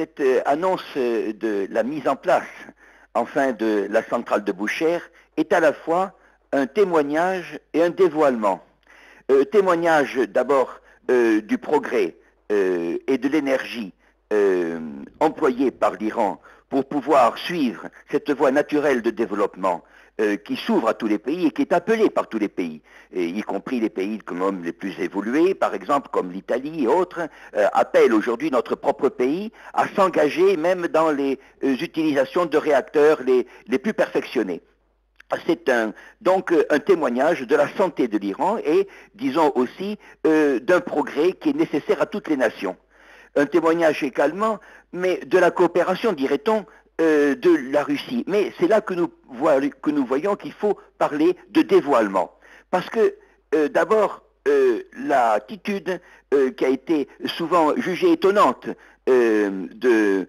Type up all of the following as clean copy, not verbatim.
Cette annonce de la mise en place, enfin, de la centrale de Boucher est à la fois un témoignage et un dévoilement. Témoignage d'abord du progrès et de l'énergie employée par l'Iran pour pouvoir suivre cette voie naturelle de développement qui s'ouvre à tous les pays et qui est appelée par tous les pays, y compris les pays comme les plus évolués, par exemple comme l'Italie et autres, appellent aujourd'hui notre propre pays à s'engager même dans les utilisations de réacteurs les plus perfectionnés. C'est donc un témoignage de la santé de l'Iran et, disons aussi, d'un progrès qui est nécessaire à toutes les nations. Un témoignage également, mais de la coopération, dirait-on, de la Russie. Mais c'est là que nous voyons qu'il faut parler de dévoilement. Parce que, d'abord, l'attitude qui a été souvent jugée étonnante des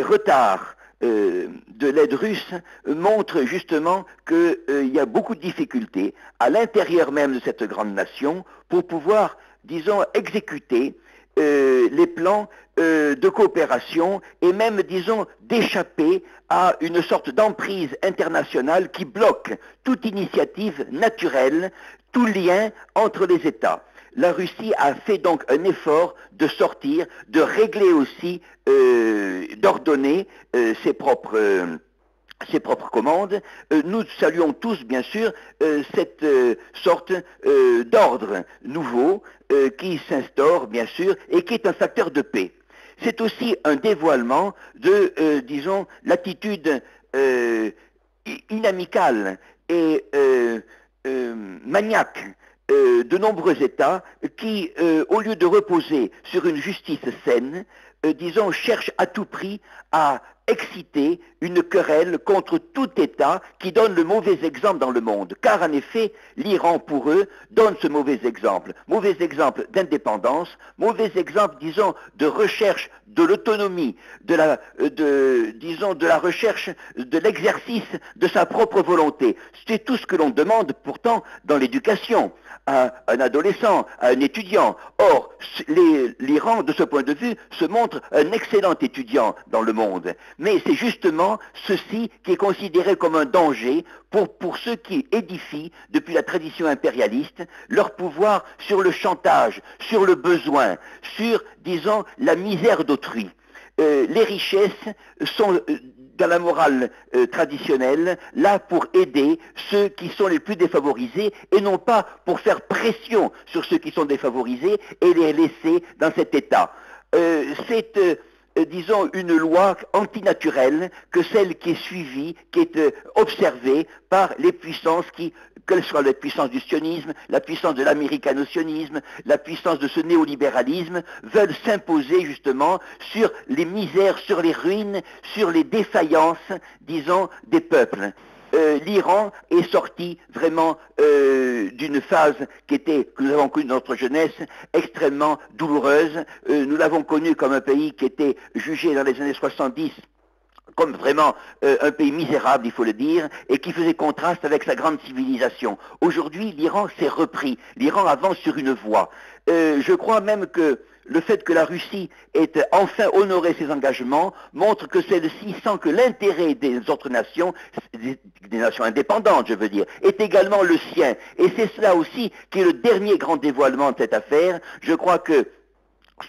retards de l'aide russe montre justement qu'il y a beaucoup de difficultés à l'intérieur même de cette grande nation pour pouvoir, disons, exécuter les plans de coopération et même, disons, d'échapper à une sorte d'emprise internationale qui bloque toute initiative naturelle, tout lien entre les États. La Russie a fait donc un effort de sortir, de régler aussi, d'ordonner ses propres commandes. Nous saluons tous, bien sûr, cette sorte d'ordre nouveau qui s'instaure, bien sûr, et qui est un facteur de paix. C'est aussi un dévoilement de, disons, l'attitude inamicale et maniaque de nombreux États qui, au lieu de reposer sur une justice saine, disons, cherchent à tout prix à exciter une querelle contre tout État qui donne le mauvais exemple dans le monde. Car en effet, l'Iran, pour eux, donne ce mauvais exemple. Mauvais exemple d'indépendance, mauvais exemple, disons, de recherche de l'autonomie, disons, de la recherche de l'exercice de sa propre volonté. C'est tout ce que l'on demande pourtant dans l'éducation à un adolescent, à un étudiant. Or, l'Iran, de ce point de vue, se montre un excellent étudiant dans le monde. Mais c'est justement ceci qui est considéré comme un danger pour ceux qui édifient, depuis la tradition impérialiste, leur pouvoir sur le chantage, sur le besoin, sur, disons, la misère d'autrui. Les richesses sont, dans la morale traditionnelle, là pour aider ceux qui sont les plus défavorisés et non pas pour faire pression sur ceux qui sont défavorisés et les laisser dans cet état. C'est disons, une loi antinaturelle que celle qui est suivie, qui est observée par les puissances quelle soit la puissance du sionisme, la puissance de l'américano-sionisme, la puissance de ce néolibéralisme, veulent s'imposer justement sur les misères, sur les ruines, sur les défaillances, disons, des peuples. L'Iran est sorti vraiment d'une phase que nous avons connue dans notre jeunesse, extrêmement douloureuse. Nous l'avons connu comme un pays qui était jugé dans les années 70 comme vraiment un pays misérable, il faut le dire, et qui faisait contraste avec sa grande civilisation. Aujourd'hui, l'Iran s'est repris. L'Iran avance sur une voie. Je crois même que le fait que la Russie ait enfin honoré ses engagements montre que celle-ci sent que l'intérêt des autres nations, des nations indépendantes, je veux dire, est également le sien. Et c'est cela aussi qui est le dernier grand dévoilement de cette affaire. Je crois que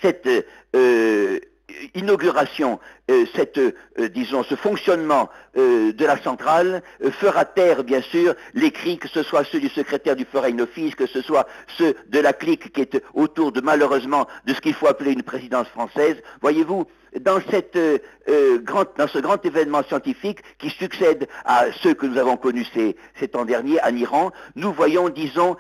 cette inauguration, disons, ce fonctionnement de la centrale fera taire, bien sûr, les cris, que ce soit ceux du secrétaire du Foreign Office, que ce soit ceux de la clique qui est autour de, malheureusement, de ce qu'il faut appeler une présidence française. Voyez-vous, dans ce grand événement scientifique qui succède à ceux que nous avons connus ces temps derniers en Iran, nous voyons, disons,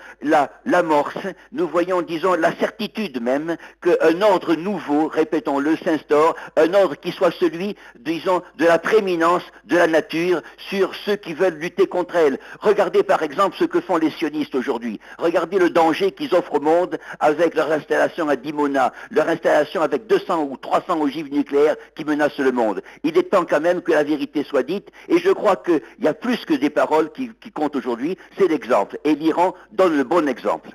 l'amorce, nous voyons, disons, la certitude même qu'un ordre nouveau, répétons-le, s'instaure, un ordre qui soit celui, disons, de la prééminence de la nature sur ceux qui veulent lutter contre elle. Regardez par exemple ce que font les sionistes aujourd'hui. Regardez le danger qu'ils offrent au monde avec leur installation à Dimona, leur installation avec 200 ou 300 ogives nucléaires qui menacent le monde. Il est temps quand même que la vérité soit dite, et je crois qu'il y a plus que des paroles qui comptent aujourd'hui, c'est l'exemple. Et l'Iran donne le bon exemple.